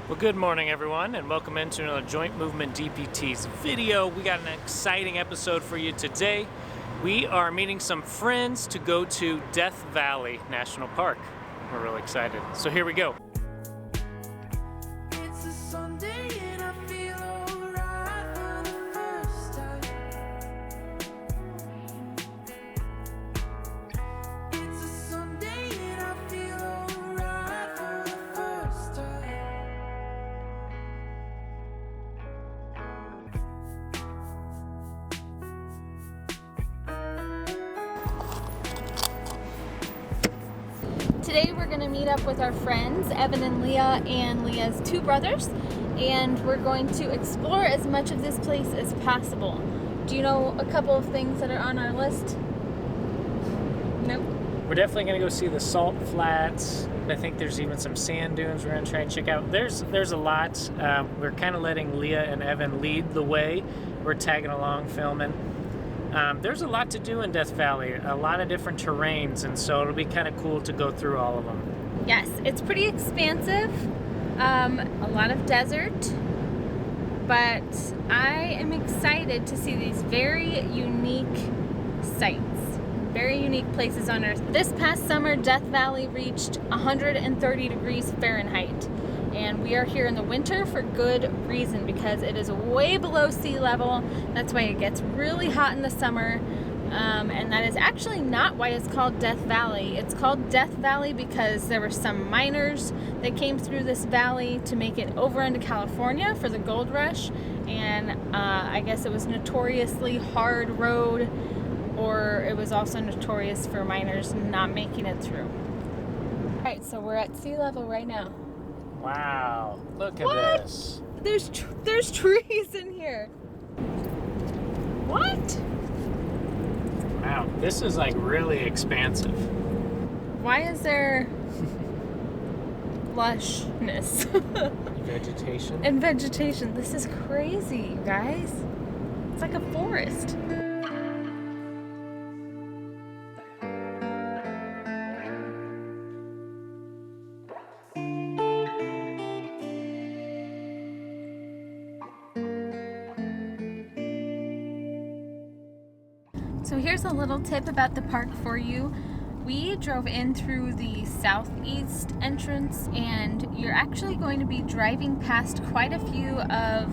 Well, good morning everyone, and welcome into another Joint Movement DPT's video. We got an exciting episode for you today. We are meeting some friends to go to Death Valley National Park. We're really excited. So here we go. It's a Sunday and I feel alright for the first time. It's a Sunday and I feel alright for the first time. Today we're going to meet up with our friends, Evan and Leah, and Leah's two brothers, and we're going to explore as much of this place as possible. Do you know a couple of things that are on our list? Nope. We're definitely going to go see the salt flats. I think there's even some sand dunes we're going to try and check out. There's a lot. We're kind of letting Leah and Evan lead the way. We're tagging along, filming. There's a lot to do in Death Valley, a lot of different terrains, and so it'll be kind of cool to go through all of them. Yes, it's pretty expansive, a lot of desert, but I am excited to see these very unique sites, very unique places on Earth. This past summer, Death Valley reached 130 degrees Fahrenheit. And we are here in the winter for good reason, because it is way below sea level. That's why it gets really hot in the summer. And that is actually not why it's called Death Valley. It's called Death Valley because there were some miners that came through this valley to make it over into California for the gold rush. And I guess it was notoriously hard road, or it was also notorious for miners not making it through. All right, so we're at sea level right now. Wow, look at What? this. There's trees in here. What? Wow, this is like really expansive. Why is there lushness Vegetation. and vegetation? This is crazy, you guys. It's like a forest. So here's a little tip about the park for you. We drove in through the southeast entrance, and you're actually going to be driving past quite a few of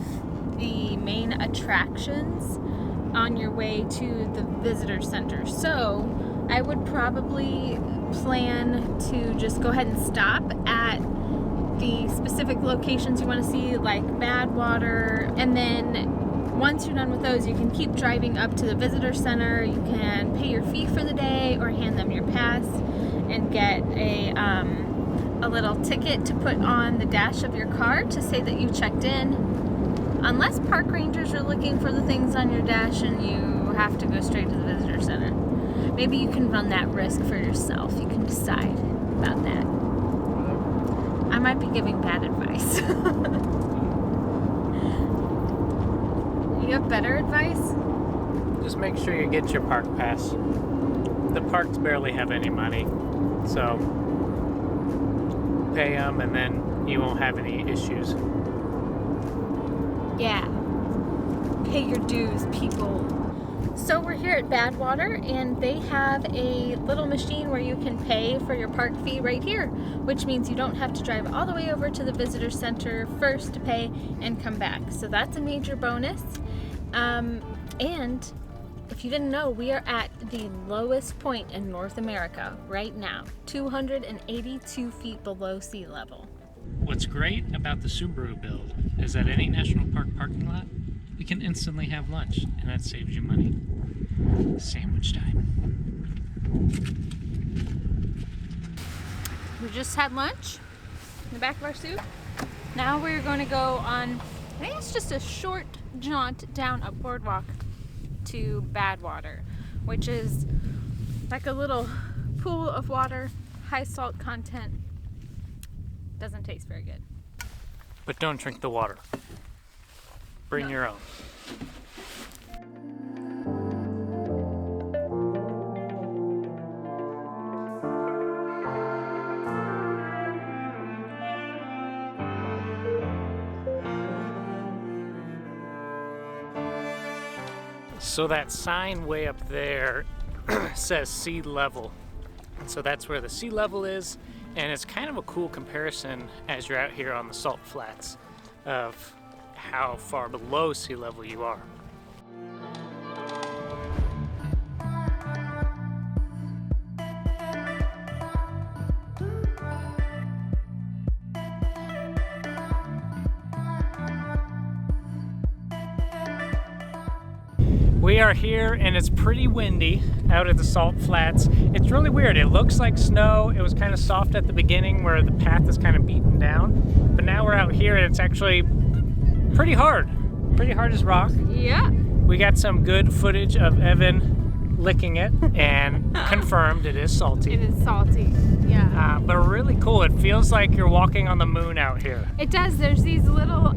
the main attractions on your way to the visitor center. So I would probably plan to just go ahead and stop at the specific locations you want to see, like Badwater, and then once you're done with those, you can keep driving up to the visitor center. You can pay your fee for the day or hand them your pass and get a little ticket to put on the dash of your car to say that you checked in. Unless park rangers are looking for the things on your dash and you have to go straight to the visitor center. Maybe you can run that risk for yourself. You can decide about that. I might be giving bad advice. You have better advice? Just make sure you get your park pass. The parks barely have any money, so pay them and then you won't have any issues. Yeah. Pay your dues, people. So we're here at Badwater, and they have a little machine where you can pay for your park fee right here, which means you don't have to drive all the way over to the visitor center first to pay and come back. So that's a major bonus. And if you didn't know, we are at the lowest point in North America right now, 282 feet below sea level. What's great about the Subaru build is that any national park parking lot, we can instantly have lunch, and that saves you money. Sandwich time. We just had lunch in the back of our suit. Now we're going to go on, I think it's just a short jaunt down a boardwalk to Badwater, which is like a little pool of water, high salt content. Doesn't taste very good. But don't drink the water. Bring your own. So that sign way up there says sea level. And so that's where the sea level is. And it's kind of a cool comparison as you're out here on the salt flats of how far below sea level you are. We are here and it's pretty windy out at the salt flats. It's really weird. It looks like snow. It was kind of soft at the beginning where the path is kind of beaten down. But now we're out here and it's actually pretty hard. Pretty hard as rock. Yeah. We got some good footage of Evan licking it and confirmed it is salty. It is salty, yeah. But really cool. It feels like you're walking on the moon out here. It does. There's these little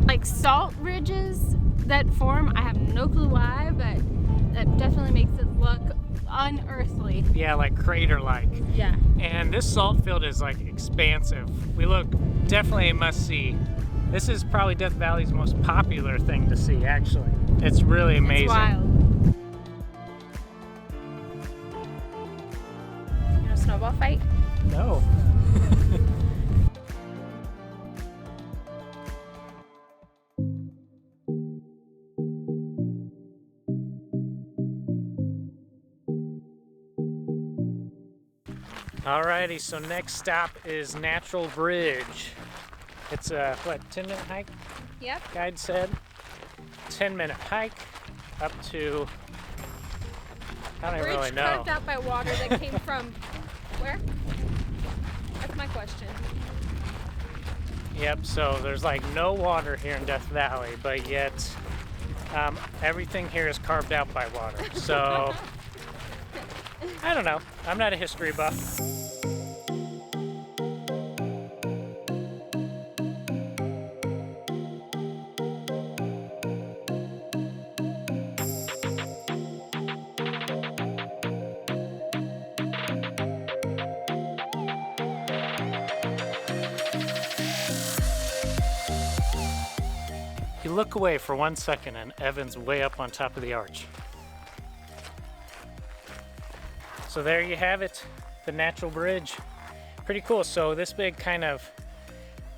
like salt ridges that form. I have no clue why, but that definitely makes it look unearthly. Yeah, like crater-like. Yeah. And this salt field is like expansive. We look definitely a must-see. This is probably Death Valley's most popular thing to see, actually. It's really amazing. It's wild. You know, snowball fight? No. Alrighty, so next stop is Natural Bridge. It's a, what, 10-minute hike? Yep. Guide said. 10-minute hike up to, I don't even really know. Carved out by water that came from where? That's my question. Yep, so there's like no water here in Death Valley, but yet everything here is carved out by water. So, I don't know. I'm not a history buff. You look away for 1 second and Evan's way up on top of the arch. So there you have it, the Natural Bridge. Pretty cool. So this big kind of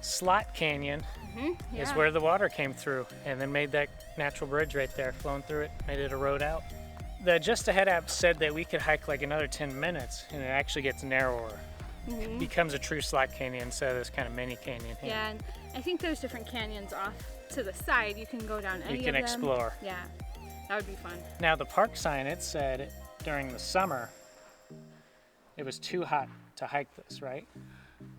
slot canyon is where the water came through and then made that natural bridge right there, flowing through it, made it a road out. The Just Ahead app said that we could hike like another 10 minutes and it actually gets narrower. It becomes a true slot canyon instead of this kind of mini canyon here. Yeah, and I think there's different canyons off to the side. You can go down any of them. You can explore. Yeah, that would be fun. Now the park sign, it said during the summer it was too hot to hike this, right?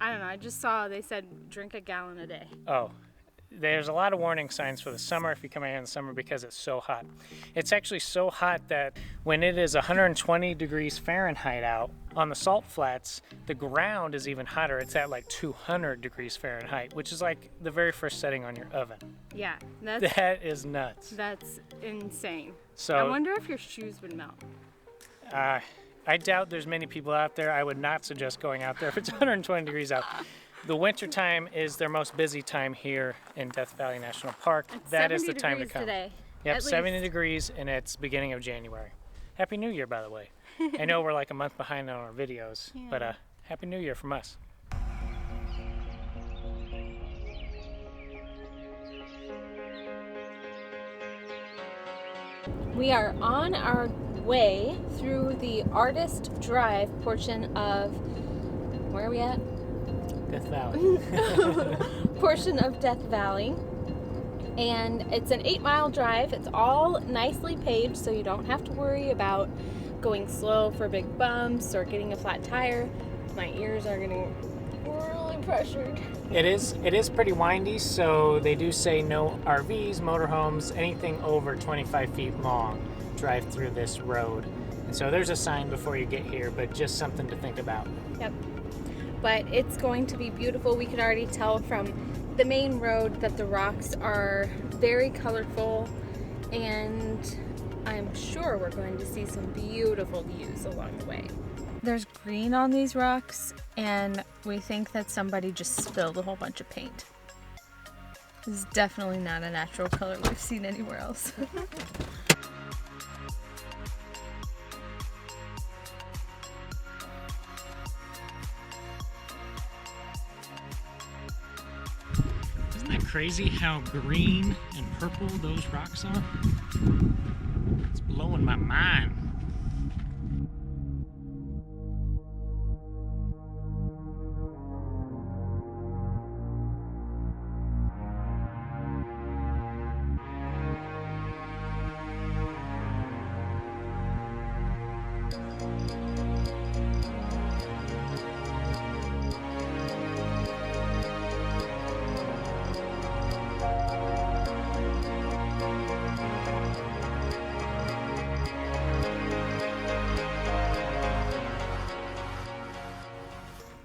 I don't know, I just saw they said drink a gallon a day. Oh, there's a lot of warning signs for the summer if you come out here in the summer because it's so hot. It's actually so hot that when it is 120 degrees Fahrenheit out on the salt flats, the ground is even hotter. It's at like 200 degrees Fahrenheit, which is like the very first setting on your oven. Yeah, that's That is nuts. that's insane. So I wonder if your shoes would melt. I doubt there's many people out there. I would not suggest going out there if it's 120 degrees out. The winter time is their most busy time here in Death Valley National Park. It's That is 70 the time to degrees come. Today, Yep, at 70 least. degrees and it's beginning of January. Happy New Year, by the way. I know we're like a month behind on our videos, but Happy New Year from us. We are on our way through the Artist Drive portion of, where are we at? Death Valley. Portion of Death Valley. And it's an 8-mile drive. It's all nicely paved, so you don't have to worry about going slow for big bumps or getting a flat tire. My ears are getting really pressured. It is pretty windy, so they do say no RVs, motorhomes, anything over 25 feet long drive through this road. And so there's a sign before you get here, but just something to think about. Yep. But it's going to be beautiful. We can already tell from the main road that the rocks are very colorful, and I'm sure we're going to see some beautiful views along the way. There's green on these rocks, and we think that somebody just spilled a whole bunch of paint. This is definitely not a natural color we've seen anywhere else. Isn't that crazy how green and purple those rocks are? It's blowing my mind.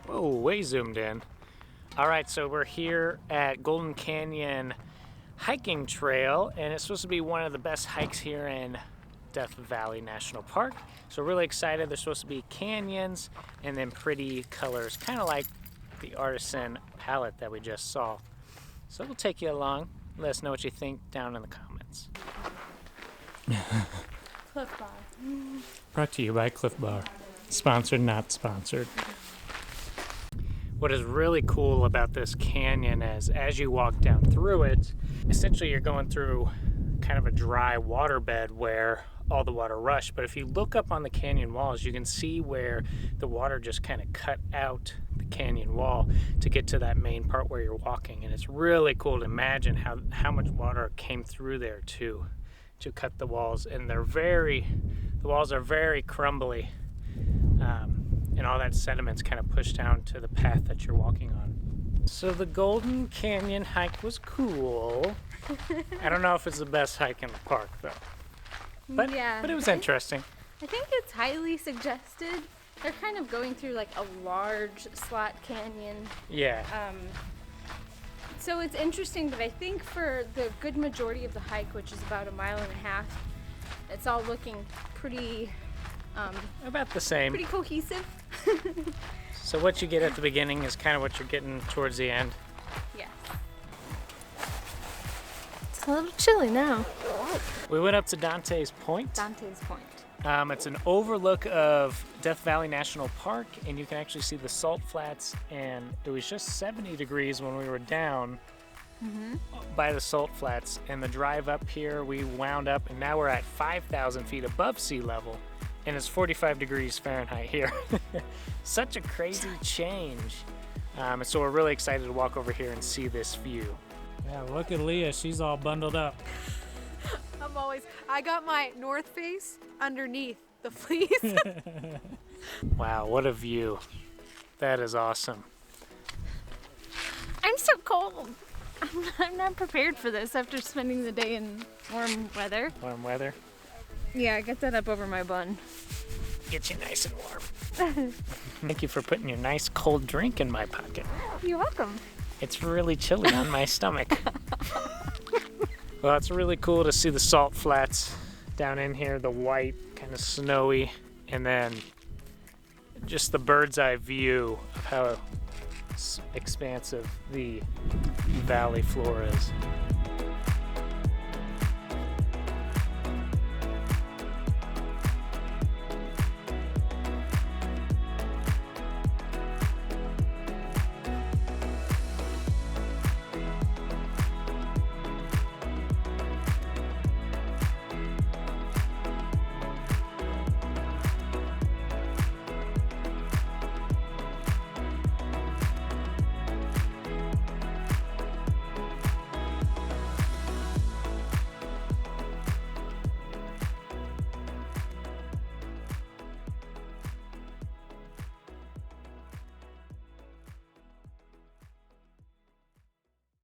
Whoa, way zoomed in. All right, so we're here at Golden Canyon Hiking Trail, and it's supposed to be one of the best hikes here in Death Valley National Park. So really excited. There's supposed to be canyons and then pretty colors, kind of like the artisan palette that we just saw. So we'll take you along. Let us know what you think down in the comments. Cliff Bar. Brought to you by Cliff Bar. Sponsored, not sponsored. What is really cool about this canyon is as you walk down through it, essentially you're going through kind of a dry waterbed where all the water rushed. But if you look up on the canyon walls, you can see where the water just kind of cut out the canyon wall to get to that main part where you're walking. And it's really cool to imagine how much water came through there to cut the walls. And the walls are very crumbly. And all that sediment's kind of pushed down to the path that you're walking on. So the Golden Canyon hike was cool. I don't know if it's the best hike in the park though. But it was interesting. I think it's highly suggested. They're kind of going through like a large slot canyon. Yeah. So it's interesting, but I think for the good majority of the hike, which is about 1.5 miles, it's all looking pretty about the same. pretty cohesive. So what you get at the beginning is kind of what you're getting towards the end. Yes. It's a little chilly now. We went up to Dante's Point. Dante's Point. It's an overlook of Death Valley National Park, and you can actually see the salt flats, and it was just 70 degrees when we were down by the salt flats, and the drive up here we wound up, and now we're at 5,000 feet above sea level, and it's 45 degrees Fahrenheit here. Such a crazy change. And so we're really excited to walk over here and see this view. Yeah, look at Leah, she's all bundled up. I got my North Face underneath the fleece. Wow, what a view. That is awesome. I'm so cold. I'm not prepared for this after spending the day in warm weather. Warm weather. Yeah, get that up over my bun. Get you nice and warm. Thank you for putting your nice cold drink in my pocket. You're welcome. It's really chilly on my stomach. Well, it's really cool to see the salt flats down in here, the white, kind of snowy, and then just the bird's eye view of how expansive the valley floor is.